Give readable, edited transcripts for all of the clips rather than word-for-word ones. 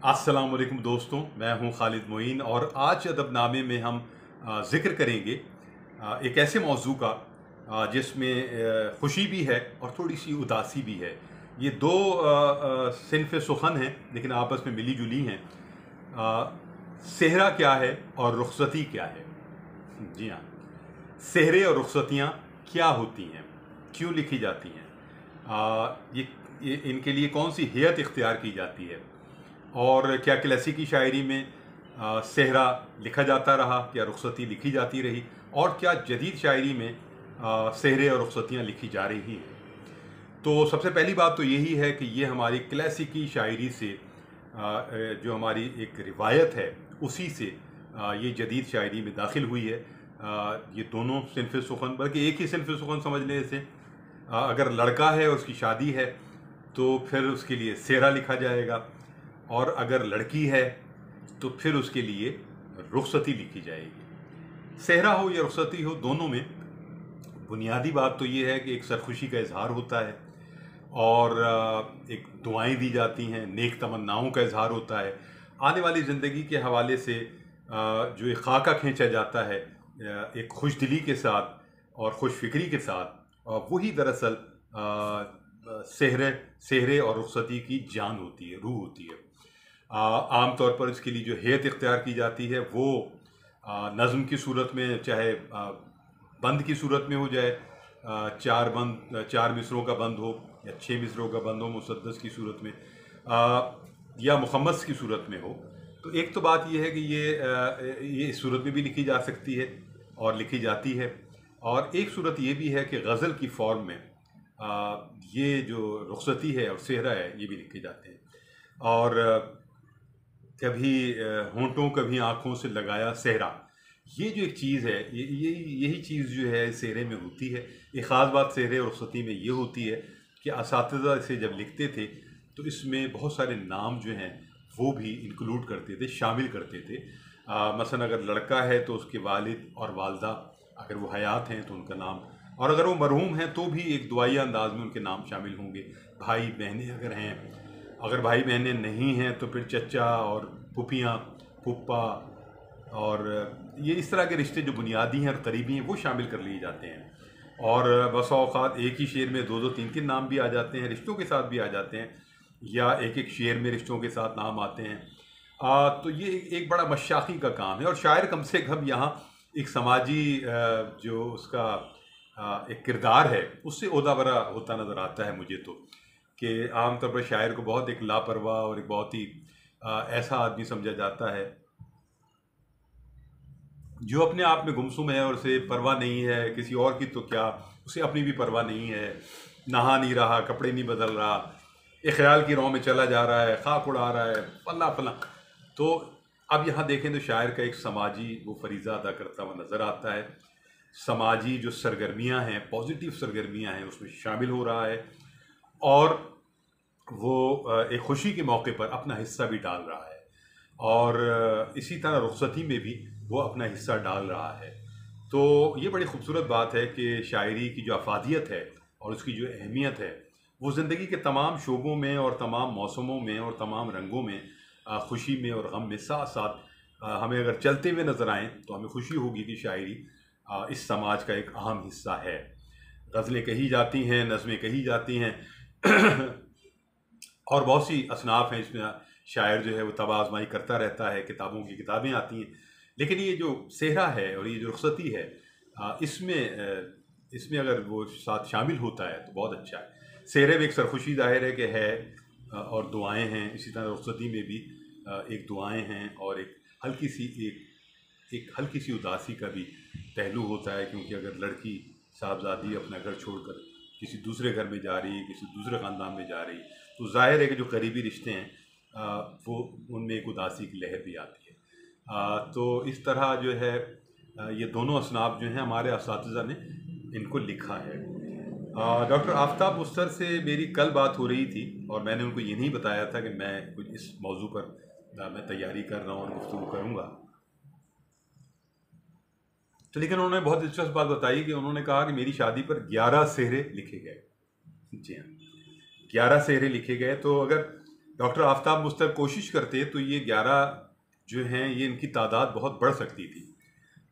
अस्सलाम वालेकुम दोस्तों, मैं हूं खालिद मोइन और आज अदबनामे में हम ज़िक्र करेंगे एक ऐसे मौजू का जिसमें खुशी भी है और थोड़ी सी उदासी भी है। ये दो सिनफ़ सुख़न हैं लेकिन आपस में मिली जुली हैं। सेहरा क्या है और रुखसती क्या है? जी हाँ, सेहरे और रुखसतियाँ क्या होती हैं, क्यों लिखी जाती हैं, ये इनके लिए कौन सी हेयत इख्तियार की जाती है और क्या क्लासिकी शायरी में सेहरा लिखा जाता रहा, क्या रुखसती लिखी जाती रही और क्या जदीद शायरी में सेहरे और रुखसतियाँ लिखी जा रही हैं। तो सबसे पहली बात तो यही है कि ये हमारी क्लासिकी शायरी से जो हमारी एक रिवायत है उसी से ये जदीद शायरी में दाखिल हुई है। ये दोनों सिनफ़ सुख़न, बल्कि एक ही सिनफ़ सुख़न समझ लें इसे। अगर लड़का है और उसकी शादी है तो फिर उसके लिए सेहरा लिखा जाएगा, और अगर लड़की है तो फिर उसके लिए रुखसती लिखी जाएगी। सेहरा हो या रुखसती हो, दोनों में बुनियादी बात तो ये है कि एक सरखुशी का इजहार होता है और एक दुआएं दी जाती हैं, नेक तमन्नाओं का इजहार होता है। आने वाली ज़िंदगी के हवाले से जो एक खाका खींचा जाता है एक खुशदिली के साथ और खुश फिक्री के साथ, वही दरअसल सेहरे और रुखसती की जान होती है, रूह होती है। आम तौर पर इसके लिए जो हेयत इख्तियार की जाती है वो नज़्म की सूरत में, चाहे बंद की सूरत में हो जाए, चार मिसरों का बंद हो या 6 मिसरों का बंद हो मुसद्दस की सूरत में, या मुखम्मस की सूरत में हो। तो एक तो बात यह है कि ये इस सूरत में भी लिखी जा सकती है और लिखी जाती है, और एक सूरत ये भी है कि गज़ल की फॉर्म में ये जो रुखसती है और सेहरा है ये भी लिखे जाते हैं। और कभी होंठों कभी आँखों से लगाया सेहरा, ये जो एक चीज़ है, यही चीज़ जो है सेहरे में होती है। एक ख़ास बात सेहरे और रुखसती में ये होती है कि असातिज़ा इसे जब लिखते थे तो इसमें बहुत सारे नाम जो हैं वो भी इंक्लूड करते थे, शामिल करते थे। मसलन अगर लड़का है तो उसके वालिद और वालदा, अगर वो हयात हैं तो उनका नाम, और अगर वो मरहूम हैं तो भी एक दुआई अंदाज में उनके नाम शामिल होंगे। भाई बहनें अगर हैं, अगर भाई बहनें नहीं हैं तो फिर चचा और फूफियाँ, फूफा, और ये इस तरह के रिश्ते जो बुनियादी हैं और करीबी हैं वो शामिल कर लिए जाते हैं। और बस औक़ात एक ही शेर में 2-2, 3-3 नाम भी आ जाते हैं, रिश्तों के साथ भी आ जाते हैं, या एक शेर में रिश्तों के साथ नाम आते हैं। तो ये एक बड़ा मशाक़ी का काम है, और शायर कम से कम यहाँ एक समाजी जो उसका एक किरदार है उससे ओहदा होता नज़र आता है मुझे तो, कि आम तौर पर शायर को बहुत एक लापरवाह और एक बहुत ही ऐसा आदमी समझा जाता है जो अपने आप में गुमसुम है और उसे परवाह नहीं है किसी और की, तो क्या उसे अपनी भी परवाह नहीं है, नहा नहीं रहा, कपड़े नहीं बदल रहा, एक ख्याल की राह में चला जा रहा है, खाक उड़ा रहा है, फला फला। तो अब यहाँ देखें तो शायर का एक समाजी वो फरीज़ा अदा करता हुआ नज़र आता है। समाजी जो सरगर्मियाँ हैं, पॉजिटिव सरगर्मियाँ हैं, उसमें शामिल हो रहा है, और वो एक खुशी के मौके पर अपना हिस्सा भी डाल रहा है, और इसी तरह रुखसती में भी वो अपना हिस्सा डाल रहा है। तो ये बड़ी खूबसूरत बात है कि शायरी की जो अफादियत है और उसकी जो अहमियत है वो ज़िंदगी के तमाम शोबों में और तमाम मौसमों में और तमाम रंगों में, खुशी में और गम में साथ साथ हमें अगर चलते हुए नज़र आएँ तो हमें खुशी होगी कि शायरी इस समाज का एक अहम हिस्सा है। गज़लें कही जाती हैं, नज़में कही जाती हैं और बहुत सी असनाफ़ हैं इसमें शायर जो है वो तब आज़माई करता रहता है, किताबों की किताबें आती हैं। लेकिन ये जो सेहरा है और ये जो रुखसती है, इसमें अगर वो साथ शामिल होता है तो बहुत अच्छा है। सेहरे में एक सरखुशी ज़ाहिर है कि है, और दुआएं हैं, इसी तरह रुखसती में भी एक दुआएं हैं और एक हल्की सी उदासी का भी पहलू होता है, क्योंकि अगर लड़की साहबजादी अपना घर छोड़कर किसी दूसरे घर में जा रही है, किसी दूसरे ख़ानदान में जा रही है, तो ज़ाहिर है कि जो करीबी रिश्ते हैं वो उनमें एक उदासी की लहर भी आती है। तो इस तरह जो है ये दोनों असनाफ जो हैं हमारे असातिज़ा ने इनको लिखा है। डॉक्टर आफ्ताब मुस्तर से मेरी कल बात हो रही थी और मैंने उनको ये नहीं बताया था कि मैं कुछ इस मौजू पर मैं तैयारी कर रहा हूँ और गुफ्तगू करूँगा। तो लेकिन उन्होंने बहुत दिलचस्प बात बताई कि उन्होंने कहा कि मेरी शादी पर 11 सेहरे लिखे गए। जी हाँ, 11 सेहरे लिखे गए। तो अगर डॉक्टर आफ्ताब मुस्तक कोशिश करते तो ये 11 जो हैं ये इनकी तादाद बहुत बढ़ सकती थी,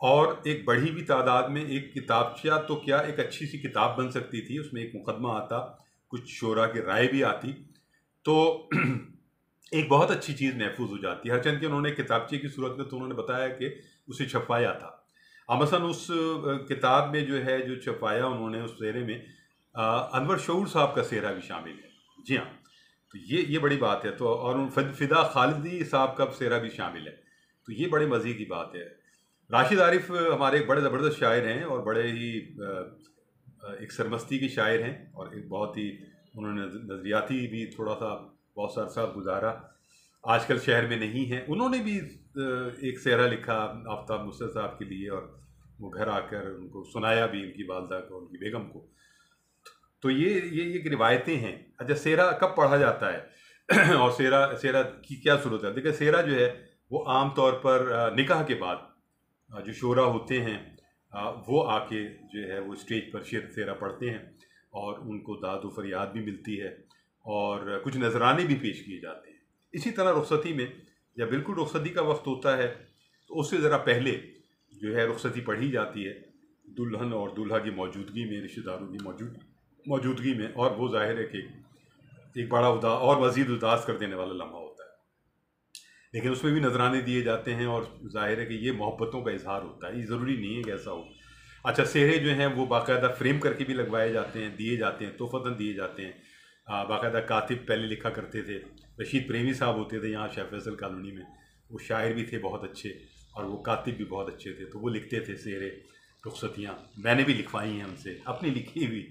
और एक बढ़ी हुई तादाद में एक किताबचा तो क्या एक अच्छी सी किताब बन सकती थी। उसमें एक मुकदमा आता, कुछ शोरा की राय भी आती, तो एक बहुत अच्छी चीज़ महफूज हो जाती है। हरचंद के उन्होंने किताबचे की सूरत में तो उन्होंने बताया कि उसे छपवाया था। मसलन उस किताब में जो है जो छपवाया उन्होंने उस सेहरे में अनवर शऊर साहब का सेहरा भी शामिल है। जी हाँ, तो ये बड़ी बात है। तो और फिदा खालिदी साहब का सेहरा भी शामिल है, तो ये बड़े मज़े की बात है। राशिद आरिफ हमारे एक बड़े ज़बरदस्त शायर हैं और बड़े ही एक सरमस्ती के शायर हैं, और एक बहुत ही उन्होंने नज़रियाती भी थोड़ा सा बहुत सा अरसा गुजारा, आजकल शहर में नहीं है। उन्होंने भी एक सेहरा लिखा आफ्ताब मुस्तक साहब के लिए, और वो घर आकर उनको सुनाया भी, उनकी वालदा को, उनकी बेगम को। तो ये रिवायतें हैं। अच्छा, सेहरा कब पढ़ा जाता है और सेहरा की क्या सूरत है? देखिए, सेहरा जो है वो आम तौर पर निकाह के बाद जो शोरा होते हैं वो आके जो है वो स्टेज पर सेहरा पढ़ते हैं, और उनको दाद व फरियाद भी मिलती है, और कुछ नजराने भी पेश किए जाते हैं। इसी तरह रुखसती में, जब बिल्कुल रुखसती का वक्त होता है, तो उससे ज़रा पहले जो है रुखसती पढ़ी जाती है, दुल्हन और दूल्हा की मौजूदगी में, रिश्तेदारों की मौजूदगी में, और वो जाहिर है कि एक बड़ा और मज़ीद उदास कर देने वाला लम्हा होता है। लेकिन उसमें भी नजराने दिए जाते हैं, और जाहिर है कि ये मोहब्बतों का इजहार होता है, ये ज़रूरी नहीं है कि ऐसा हो। अच्छा, सेहरे जो हैं वो बाकायदा फ्रेम करके भी लगवाए जाते हैं, दिए जाते हैं, तोहफ़तन दिए जाते हैं। बाकायदा कातिब पहले लिखा करते थे, रशीद प्रेमी साहब होते थे यहाँ शाह फैसल कॉलोनी में, वो शायर भी थे बहुत अच्छे, और वो कातिब भी बहुत अच्छे थे, तो वो लिखते थे सेहरे, रुखसतियाँ। मैंने भी लिखवाई हैं उनसे, अपनी लिखी हुई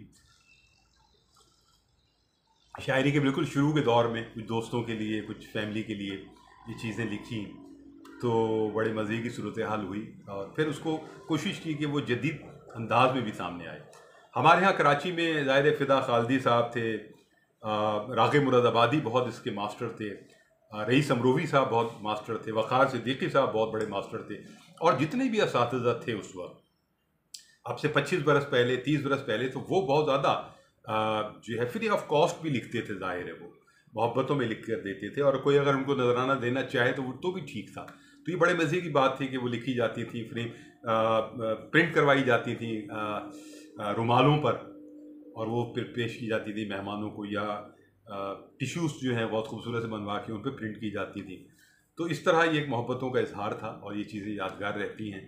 शायरी के बिल्कुल शुरू के दौर में, कुछ दोस्तों के लिए, कुछ फैमिली के लिए ये चीज़ें लिखी, तो बड़े मज़े की सूरत हाल हुई, और फिर उसको कोशिश की कि वो जदीद अंदाज में भी सामने आए। हमारे यहाँ कराची में ज़ाहिर फ़िदा खालिदी साहब थे, राग़िब मुरादाबादी बहुत इसके मास्टर थे, रईस अमरोवी साहब बहुत मास्टर थे, वक़ार सिद्दीकी साहब बहुत बड़े मास्टर थे, और जितने भी असातिज़ा थे उस वक्त, अब से 25 बरस पहले, 30 बरस पहले, तो वो बहुत ज़्यादा जो है फ्री ऑफ कॉस्ट भी लिखते थे। जाहिर है वो मोहब्बतों में लिख कर देते थे, और कोई अगर उनको नजराना देना चाहे तो वो तो भी ठीक था। तो ये बड़े मज़े की बात थी कि वो लिखी जाती थी, फ्रेम प्रिंट करवाई जाती थी रुमालों पर, और वो पेश की जाती थी मेहमानों को, या टिश्यूज़ जो हैं बहुत खूबसूरत से बनवा के उन पर प्रिंट की जाती थी। तो इस तरह ये एक मोहब्बतों का इजहार था, और ये चीज़ें यादगार रहती हैं।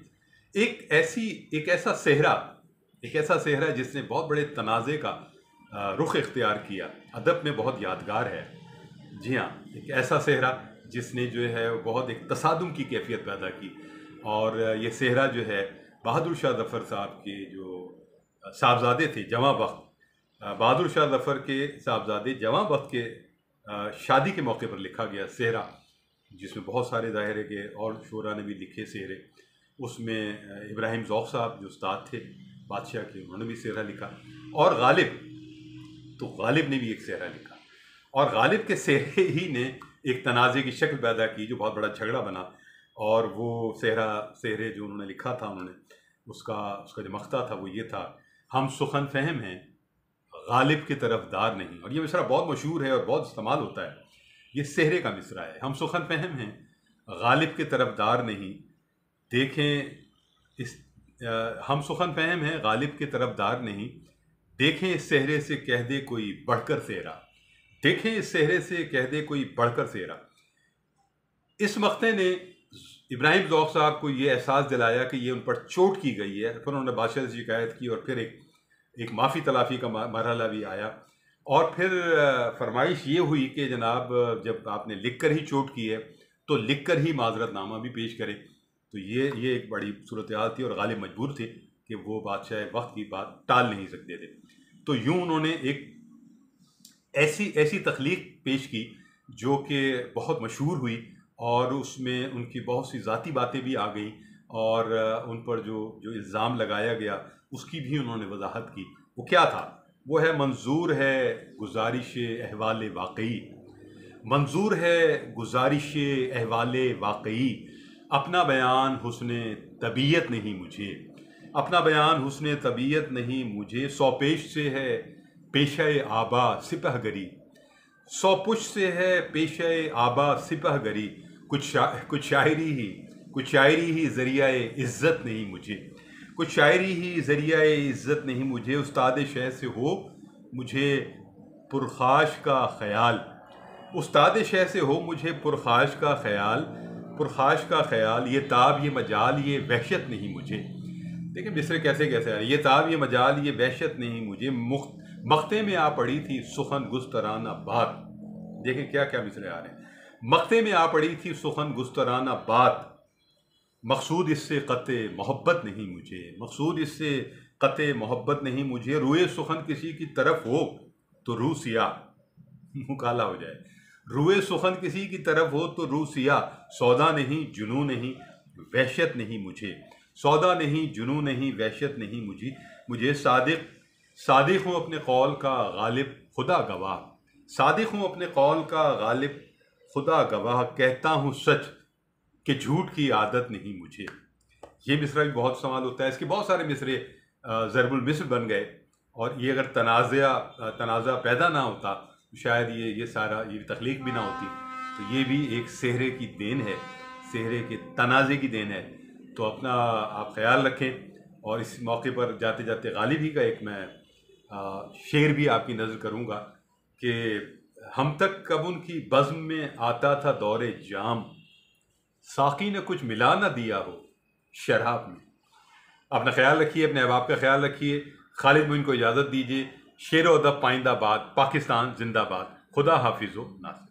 एक ऐसा सेहरा जिसने बहुत बड़े तनाज़े का रुख इख्तियार किया, अदब में बहुत यादगार है। जी हाँ, एक ऐसा सेहरा जिसने जो है बहुत एक तसादुम की कैफियत पैदा की, और ये सेहरा जो है बहादुर शाह ज़फ़र साहब के जो साहबजादे थे जवां बख्त, बहादुर शाह ज़फ़र के साहबजादे जवां बख्त के शादी के मौके पर लिखा गया सेहरा, जिसमें बहुत सारे ज़ाहिर है कि और शोरा ने भी लिखे सेहरे। उसमें इब्राहिम ज़ौक़ साहब जो उस्ताद थे बादशाह के, उन्होंने भी सेहरा लिखा, और गालिब ने भी एक सेहरा लिखा, और गालिब के सेहरे ही ने एक तनाज़े की शक्ल पैदा की जो बहुत बड़ा झगड़ा बना। और वो सेहरे जो उन्होंने लिखा था, उन्होंने उसका जो मख्ता था वो ये था, हम सुखन फहम हैं गालिब की तरफदार नहीं। और ये मिसरा बहुत मशहूर है और बहुत इस्तेमाल होता है। ये सेहरे का मिसरा है, हम सुखन फहम हैं गालिब के तरफदार नहीं, देखें इस हम सुखन फहम हैं गालिब के तरफदार नहीं, देखें इस सेहरे से कह दे कोई बढ़कर सेहरा, देखें इस सेहरे से कह दे कोई बढ़कर सेहरा। इस मख्ते ने इब्राहिम ज़ौक़ साहब को ये एहसास दिलाया कि ये उन पर चोट की गई है। फिर उन्होंने बादशाह से शिकायत की, और फिर एक माफ़ी तलाफ़ी का मरहला भी आया, और फिर फरमाइश ये हुई कि जनाब, जब आपने लिख कर ही चोट की है तो लिख कर ही माजरतनामा भी पेश करें। तो ये एक बड़ी सूरत हाल थी, और गालिब मजबूर थे कि वो बादशाह वक्त की बात टाल नहीं सकते थे। तो यूँ उन्होंने एक ऐसी तख्लीक पेश की जो कि बहुत मशहूर हुई, और उसमें उनकी बहुत सी ज़ाती बातें भी आ गई, और उन पर जो इल्ज़ाम लगाया गया उसकी भी उन्होंने वजाहत की। वो क्या था? वो है, मंजूर है गुजारिश अहवाल वाकई, मंजूर है गुजारिश अहवाल वाकई, अपना बयान हुस्न तबीयत नहीं मुझे, अपना बयान हुस्न तबीयत नहीं मुझे, सौ पेश से है पेशे आबा सिपहगरी, सौ पुश से है पेशे आबा सिपह गरी, कुछ शायरी ही ज़रिया इज़्ज़त नहीं मुझे, कुछ शायरी ही ज़रिया इज़्ज़त नहीं मुझे, उस्ताद शह से हो मुझे पुरखाश का ख्याल, उस्ताद शह से हो मुझे पुरखाश का ख्याल, पुरखाश का ख्याल, ये ताब ये मजाल ये वहशत नहीं मुझे। देखिए मिसरे कैसे कैसे आ रहे, ये ताब ये मजाल ये वहशत नहीं मुझे, मख्ते में आ पड़ी थी सुखन गुस्तराना बात। देखें क्या क्या मिसरे आ रहे हैं। मख्ते में आ पड़ी थी सुखन गुस्तराना बात, मकसूद इससे क़त्ए मोहब्बत नहीं मुझे, मकसूद इससे क़त्ए मोहब्बत नहीं मुझे, रुए सुखन किसी की तरफ हो तो रू सियाह, मुँह काला हो जाए, रुए सुखन किसी की तरफ हो तो रू सियाह, सौदा नहीं जुनून नहीं वहशत नहीं मुझे, सौदा नहीं जुनून नहीं वहशत नहीं मुझे, मुझे सादिक हूँ अपने कौल का गालिब खुदा गवाह, सादिक हूँ अपने कौल का गालिब खुदा गवाह, कहता हूँ सच कि झूठ की आदत नहीं मुझे। ये मिसरा भी बहुत इस्तेमाल होता है, इसके बहुत सारे मिसरे ज़रबुल मिस्र बन गए, और ये अगर तनाज़ा पैदा ना होता तो शायद ये सारा ये तख्लीक भी ना होती। तो ये भी एक सेहरे की देन है, सेहरे के तनाज़े की देन है। तो अपना आप ख्याल रखें, और इस मौके पर जाते जाते गालिबी का एक मैं शेर भी आपकी नज़र करूँगा कि हम तक कब उनकी बज़्म में आता था दौरे जाम, साकी ने कुछ मिला ना दिया हो शराब में। अपना ख्याल रखिए, अपने अहबाब का ख्याल रखिए। खालिद मोइन को इजाज़त दीजिए। शेर व अदब पाइंदाबाद, पाकिस्तान जिंदाबाद। खुदा हाफिज़ व नासिर।